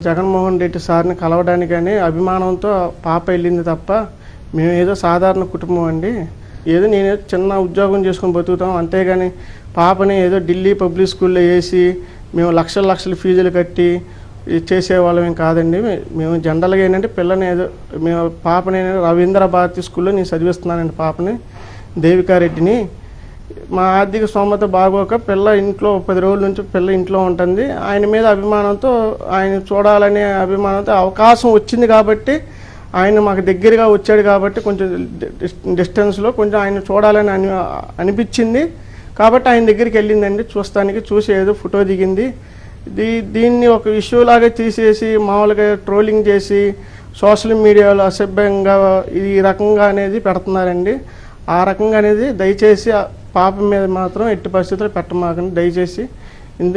జగన్మోహన్ రెడ్డి సార్ని కలవడానికని అభిమానంతో పాప వెళ్ళింది తప్ప మేము ఏదో సాధారణ కుటుంబం అండి. ఏదో నేను చిన్న ఉద్యోగం చేసుకొని బతుకుతాం, అంతేగాని పాపని ఏదో ఢిల్లీ పబ్లిక్ స్కూల్లో వేసి మేము లక్షల ఫీజులు కట్టి చేసేవాళ్ళం కాదండి. మేము జనరల్గా ఏంటంటే పిల్లని ఏదో మేము పాపని రవీంద్ర భారతి స్కూల్లో నేను చదివిస్తున్నానండి. పాపని దేవికారెడ్డిని మా ఆర్థిక స్తోమత బాగోక పిల్ల ఇంట్లో 10 రోజుల నుంచి పిల్ల ఇంట్లో ఉంటుంది. ఆయన మీద అభిమానంతో ఆయన చూడాలనే అభిమానంతో అవకాశం వచ్చింది కాబట్టి ఆయన మాకు దగ్గరగా వచ్చాడు కాబట్టి కొంచెం డిస్టెన్స్లో కొంచెం ఆయన చూడాలని అనిపించింది కాబట్టి ఆయన దగ్గరికి వెళ్ళిందండి. చూస్తానికి చూసి ఏదో ఫోటో దిగింది. దీన్ని ఒక ఇష్యూ లాగా తీసేసి మామూలుగా ట్రోలింగ్ చేసి సోషల్ మీడియాలో అసభ్యంగా ఈ రకంగా అనేది పెడుతున్నారండి. ఆ రకంగా అనేది దయచేసి పాప మీద మాత్రం ఎట్టి పరిస్థితుల్లో పెట్టమాకండి దయచేసి.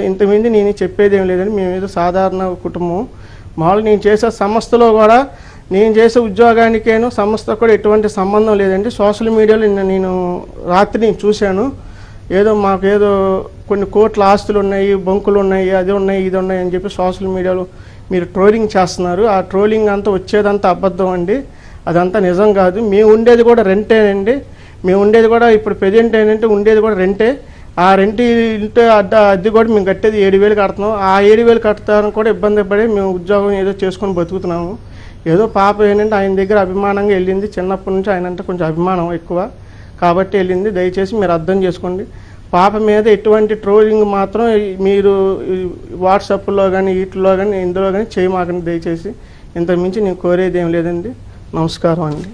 ఇంతమంది నేను చెప్పేది ఏం లేదండి. మేము ఏదో సాధారణ కుటుంబం. మామూలు నేను చేసే సంస్థలో కూడా నేను చేసే ఉద్యోగానికేను సంస్థ కూడా ఎటువంటి సంబంధం లేదండి. సోషల్ మీడియాలో నేను రాత్రి నేను చూశాను. ఏదో మాకు ఏదో కొన్ని కోట్ల ఆస్తులు ఉన్నాయి, బంకులు ఉన్నాయి, అది ఉన్నాయి, ఇది ఉన్నాయి అని చెప్పి సోషల్ మీడియాలో మీరు ట్రోలింగ్ చేస్తున్నారు. ఆ ట్రోలింగ్ అంతా వచ్చేదంతా అబద్ధం అండి. అదంతా నిజం కాదు. మేము ఉండేది కూడా రెంటేనండి. మేము ఉండేది కూడా ఇప్పుడు ప్రెజెంట్ ఏంటంటే ఉండేది కూడా రెంటే. ఆ రెంట్ ఇంటి అద్దె కూడా మేము కట్టేది 7,000 కడుతున్నాం. ఆ 7,000 కడతానికి కూడా ఇబ్బంది పడి మేము ఉద్యోగం ఏదో చేసుకొని బతుకుతున్నాము. ఏదో పాప ఏంటంటే ఆయన దగ్గర అభిమానంగా వెళ్ళింది. చిన్నప్పటి నుంచి ఆయన అంటే కొంచెం అభిమానం ఎక్కువ కాబట్టి వెళ్ళింది. దయచేసి మీరు అర్థం చేసుకోండి. పాప మీద ఎటువంటి ట్రోలింగ్ మాత్రం మీరు వాట్సాప్లో కానీ వీటిలో కానీ ఇందులో కానీ చేయమాకండి దయచేసి. ఇంతకుమించి నేను కోరేది ఏం లేదండి. నమస్కారం అండి.